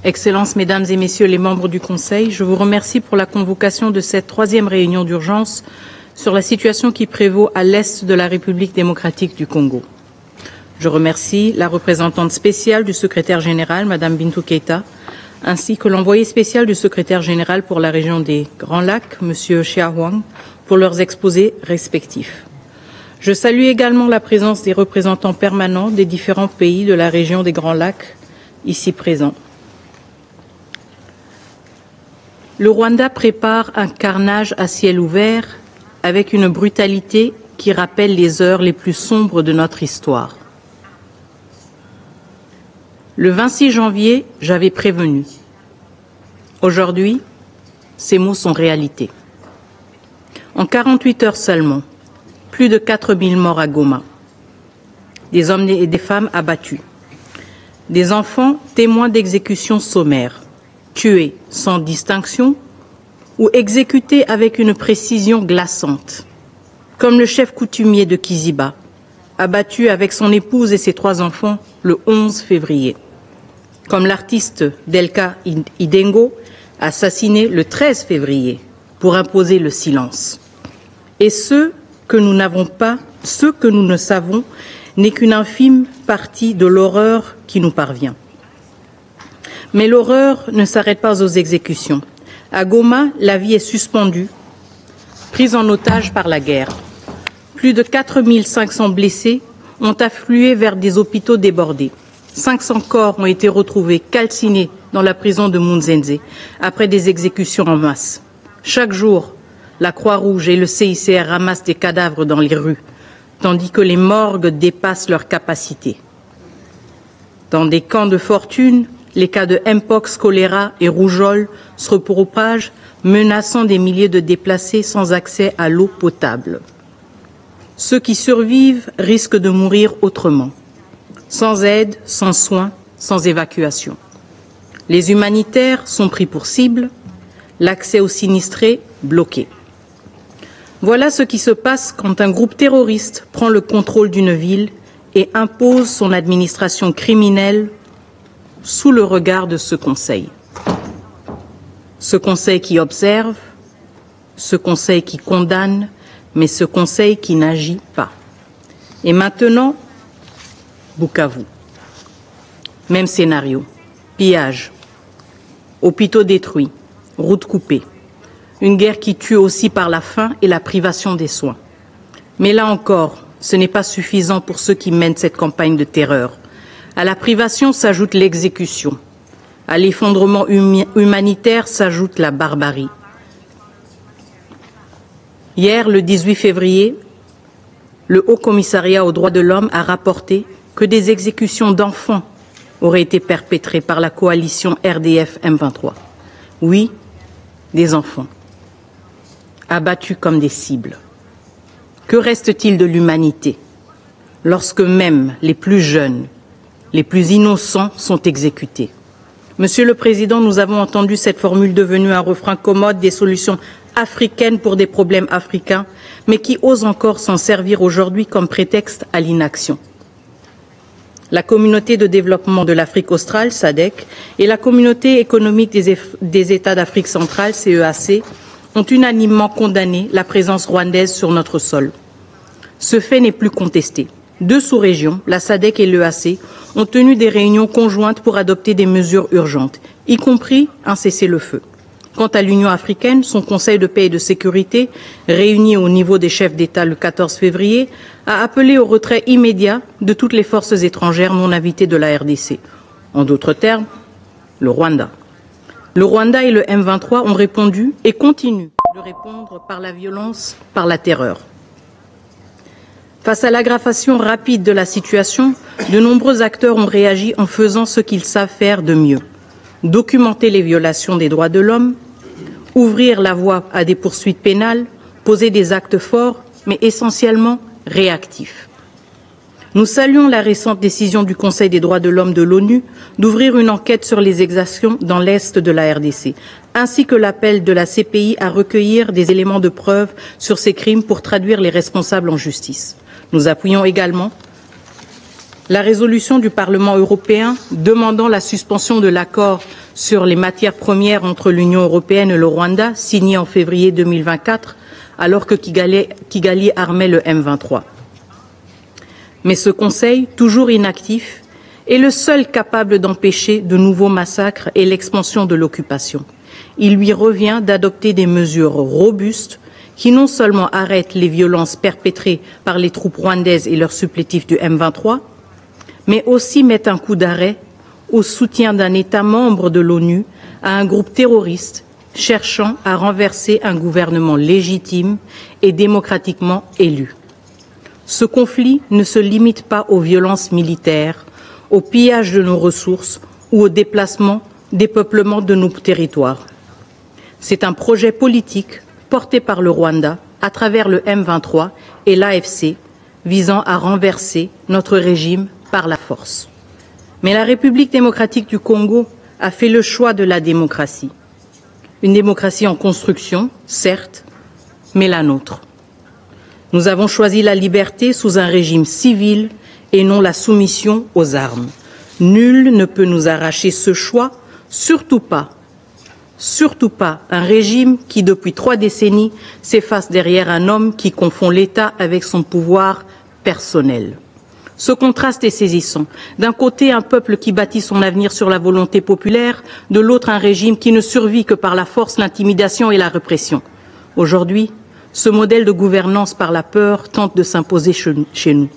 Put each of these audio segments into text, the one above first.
Excellences, Mesdames et Messieurs les membres du Conseil, je vous remercie pour la convocation de cette troisième réunion d'urgence sur la situation qui prévaut à l'est de la République démocratique du Congo. Je remercie la représentante spéciale du secrétaire général, Madame Bintou Keïta, ainsi que l'envoyé spécial du secrétaire général pour la région des Grands Lacs, Monsieur Chia Huang, pour leurs exposés respectifs. Je salue également la présence des représentants permanents des différents pays de la région des Grands Lacs, ici présents. Le Rwanda prépare un carnage à ciel ouvert avec une brutalité qui rappelle les heures les plus sombres de notre histoire. Le 26 janvier, j'avais prévenu. Aujourd'hui, ces mots sont réalité. En 48 heures seulement, plus de 4000 morts à Goma, des hommes et des femmes abattus, des enfants témoins d'exécutions sommaires, tués sans distinction ou exécutés avec une précision glaçante, comme le chef coutumier de Kiziba, abattu avec son épouse et ses 3 enfants le 11 février, comme l'artiste Delka Idengo, assassiné le 13 février pour imposer le silence. Et ce que nous ne savons n'est qu'une infime partie de l'horreur qui nous parvient. Mais l'horreur ne s'arrête pas aux exécutions. À Goma, la vie est suspendue, prise en otage par la guerre. Plus de 4500 blessés ont afflué vers des hôpitaux débordés. 500 corps ont été retrouvés calcinés dans la prison de Munzenze après des exécutions en masse. Chaque jour, la Croix-Rouge et le CICR ramassent des cadavres dans les rues, tandis que les morgues dépassent leurs capacités. Dans des camps de fortune, les cas de Mpox, choléra et rougeole se propagent, menaçant des milliers de déplacés sans accès à l'eau potable. Ceux qui survivent risquent de mourir autrement, sans aide, sans soins, sans évacuation. Les humanitaires sont pris pour cible, l'accès aux sinistrés bloqué. Voilà ce qui se passe quand un groupe terroriste prend le contrôle d'une ville et impose son administration criminelle sous le regard de ce Conseil. Ce Conseil qui observe, ce Conseil qui condamne, mais ce Conseil qui n'agit pas. Et maintenant, Bukavu. Même scénario. Pillage. Hôpitaux détruits. Routes coupées. Une guerre qui tue aussi par la faim et la privation des soins. Mais là encore, ce n'est pas suffisant pour ceux qui mènent cette campagne de terreur. À la privation s'ajoute l'exécution. À l'effondrement humanitaire s'ajoute la barbarie. Hier, le 18 février, le Haut Commissariat aux droits de l'homme a rapporté que des exécutions d'enfants auraient été perpétrées par la coalition RDF M23. Oui, des enfants, abattus comme des cibles. Que reste-t-il de l'humanité lorsque même les plus jeunes, les plus innocents sont exécutés? Monsieur le Président, nous avons entendu cette formule devenue un refrain commode des solutions africaines pour des problèmes africains, mais qui ose encore s'en servir aujourd'hui comme prétexte à l'inaction. La communauté de développement de l'Afrique australe, SADC, et la communauté économique des États d'Afrique centrale, CEAC, ont unanimement condamné la présence rwandaise sur notre sol. Ce fait n'est plus contesté. 2 sous-régions, la SADC et l'EAC, ont tenu des réunions conjointes pour adopter des mesures urgentes, y compris un cessez-le-feu. Quant à l'Union africaine, son Conseil de paix et de sécurité, réuni au niveau des chefs d'État le 14 février, a appelé au retrait immédiat de toutes les forces étrangères non invitées de la RDC. En d'autres termes, le Rwanda. Le Rwanda et le M23 ont répondu et continuent de répondre par la violence, par la terreur. Face à l'aggravation rapide de la situation, de nombreux acteurs ont réagi en faisant ce qu'ils savent faire de mieux. Documenter les violations des droits de l'homme, ouvrir la voie à des poursuites pénales, poser des actes forts, mais essentiellement réactifs. Nous saluons la récente décision du Conseil des droits de l'homme de l'ONU d'ouvrir une enquête sur les exactions dans l'Est de la RDC, ainsi que l'appel de la CPI à recueillir des éléments de preuve sur ces crimes pour traduire les responsables en justice. Nous appuyons également La résolution du Parlement européen demandant la suspension de l'accord sur les matières premières entre l'Union européenne et le Rwanda, signé en février 2024, alors que Kigali armait le M23. Mais ce Conseil, toujours inactif, est le seul capable d'empêcher de nouveaux massacres et l'expansion de l'occupation. Il lui revient d'adopter des mesures robustes qui non seulement arrêtent les violences perpétrées par les troupes rwandaises et leurs supplétifs du M23, mais aussi mettent un coup d'arrêt au soutien d'un État membre de l'ONU à un groupe terroriste cherchant à renverser un gouvernement légitime et démocratiquement élu. Ce conflit ne se limite pas aux violences militaires, au pillage de nos ressources ou au déplacement, dépeuplement de nos territoires. C'est un projet politique porté par le Rwanda à travers le M23 et l'AFC visant à renverser notre régime par la force. Mais la République démocratique du Congo a fait le choix de la démocratie. Une démocratie en construction, certes, mais la nôtre. Nous avons choisi la liberté sous un régime civil et non la soumission aux armes. Nul ne peut nous arracher ce choix, surtout pas un régime qui, depuis 3 décennies, s'efface derrière un homme qui confond l'État avec son pouvoir personnel. Ce contraste est saisissant. D'un côté, un peuple qui bâtit son avenir sur la volonté populaire, de l'autre, un régime qui ne survit que par la force, l'intimidation et la répression. Aujourd'hui, ce modèle de gouvernance par la peur tente de s'imposer chez nous.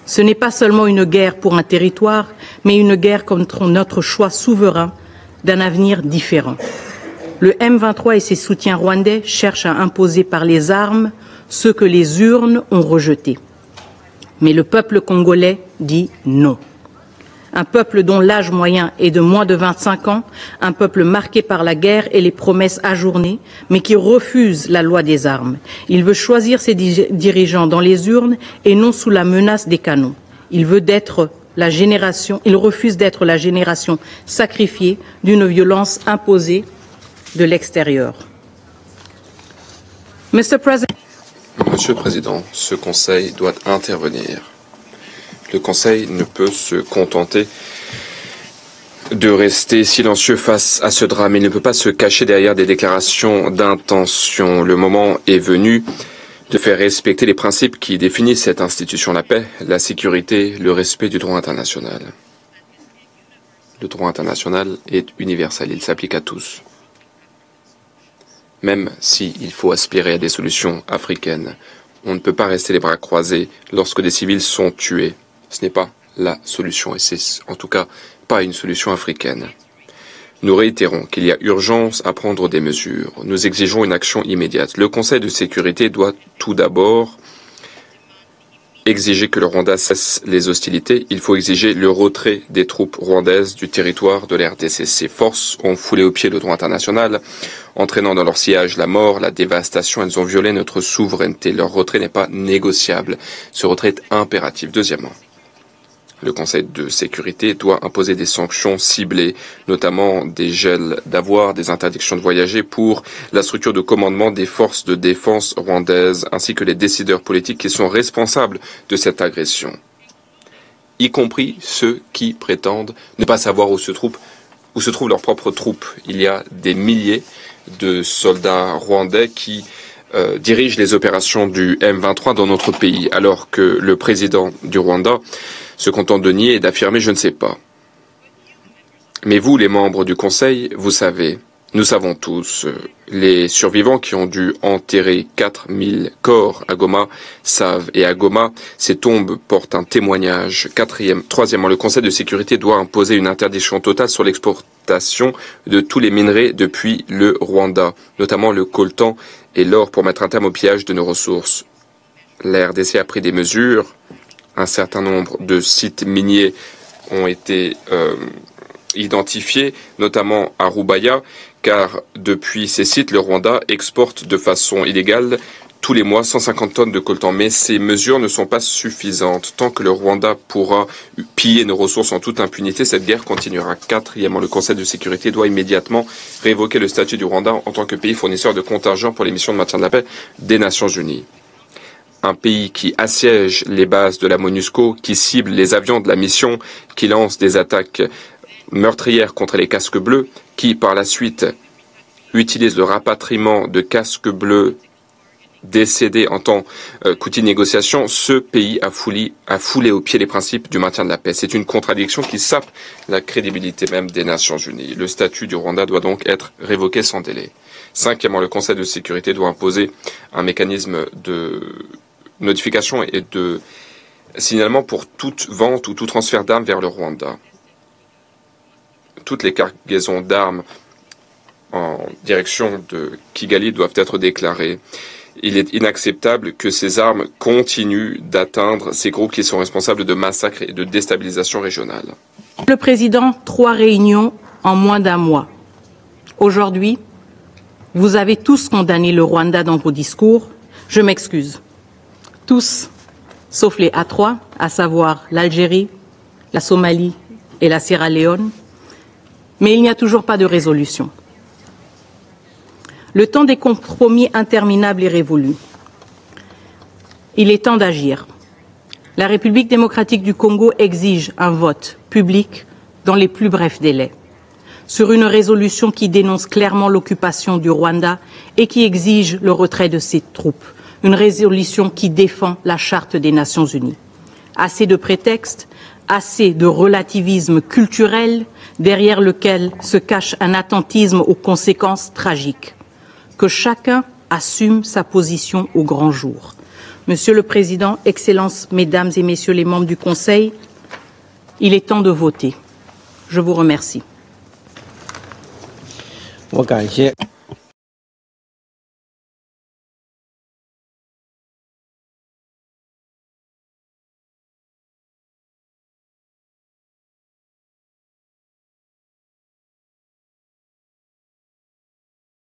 Ce n'est pas seulement une guerre pour un territoire, mais une guerre contre notre choix souverain d'un avenir différent. Le M23 et ses soutiens rwandais cherchent à imposer par les armes ce que les urnes ont rejeté. Mais le peuple congolais dit non. Un peuple dont l'âge moyen est de moins de 25 ans, un peuple marqué par la guerre et les promesses ajournées, mais qui refuse la loi des armes. Il veut choisir ses dirigeants dans les urnes et non sous la menace des canons. Il refuse d'être la génération sacrifiée d'une violence imposée de l'extérieur. Monsieur le Président, ce Conseil doit intervenir. Le Conseil ne peut se contenter de rester silencieux face à ce drame. Il ne peut pas se cacher derrière des déclarations d'intention. Le moment est venu de faire respecter les principes qui définissent cette institution, la paix, la sécurité, le respect du droit international. Le droit international est universel, il s'applique à tous. Même s'il faut aspirer à des solutions africaines, on ne peut pas rester les bras croisés lorsque des civils sont tués. Ce n'est pas la solution, et c'est en tout cas pas une solution africaine. Nous réitérons qu'il y a urgence à prendre des mesures. Nous exigeons une action immédiate. Le Conseil de sécurité doit tout d'abord exiger que le Rwanda cesse les hostilités. Il faut exiger le retrait des troupes rwandaises du territoire de l'RDC. Ces forces ont foulé aux pieds le droit international, entraînant dans leur sillage la mort, la dévastation. Elles ont violé notre souveraineté. Leur retrait n'est pas négociable. Ce retrait est impératif. Deuxièmement, le Conseil de sécurité doit imposer des sanctions ciblées, notamment des gels d'avoirs, des interdictions de voyager pour la structure de commandement des forces de défense rwandaises, ainsi que les décideurs politiques qui sont responsables de cette agression, y compris ceux qui prétendent ne pas savoir où se trouvent leurs propres troupes. Il y a des milliers de soldats rwandais qui dirigent les opérations du M23 dans notre pays, alors que le président du Rwanda se contente de nier et d'affirmer « je ne sais pas ». Mais vous, les membres du Conseil, vous savez, nous savons tous, les survivants qui ont dû enterrer 4000 corps à Goma savent, et à Goma, ces tombes portent un témoignage. Troisièmement, le Conseil de sécurité doit imposer une interdiction totale sur l'exportation de tous les minerais depuis le Rwanda, notamment le coltan et l'or, pour mettre un terme au pillage de nos ressources. La RDC a pris des mesures. Un certain nombre de sites miniers ont été identifiés, notamment à Rubaya, car depuis ces sites, le Rwanda exporte de façon illégale tous les mois 150 tonnes de coltan. Mais ces mesures ne sont pas suffisantes. Tant que le Rwanda pourra piller nos ressources en toute impunité, cette guerre continuera. Quatrièmement, le Conseil de sécurité doit immédiatement révoquer le statut du Rwanda en tant que pays fournisseur de contingents pour les missions de maintien de la paix des Nations Unies. un pays qui assiège les bases de la MONUSCO, qui cible les avions de la mission, qui lance des attaques meurtrières contre les casques bleus, qui par la suite utilise le rapatriement de casques bleus décédés en tant qu'outil de négociation, ce pays a foulé aux pieds les principes du maintien de la paix. C'est une contradiction qui sape la crédibilité même des Nations Unies. Le statut du Rwanda doit donc être révoqué sans délai. Cinquièmement, le Conseil de sécurité doit imposer un mécanisme de notification et de signalement pour toute vente ou tout transfert d'armes vers le Rwanda. Toutes les cargaisons d'armes en direction de Kigali doivent être déclarées. Il est inacceptable que ces armes continuent d'atteindre ces groupes qui sont responsables de massacres et de déstabilisation régionale. Le Président, 3 réunions en moins d'un mois. Aujourd'hui, vous avez tous condamné le Rwanda dans vos discours. Je m'excuse. Tous, sauf les A3, à savoir l'Algérie, la Somalie et la Sierra Leone. Mais il n'y a toujours pas de résolution. Le temps des compromis interminables est révolu. Il est temps d'agir. La République démocratique du Congo exige un vote public dans les plus brefs délais sur une résolution qui dénonce clairement l'occupation du Rwanda et qui exige le retrait de ses troupes. Une résolution qui défend la Charte des Nations Unies. Assez de prétextes, assez de relativisme culturel derrière lequel se cache un attentisme aux conséquences tragiques. Que chacun assume sa position au grand jour. Monsieur le Président, Excellences, Mesdames et Messieurs les membres du Conseil, il est temps de voter. Je vous remercie.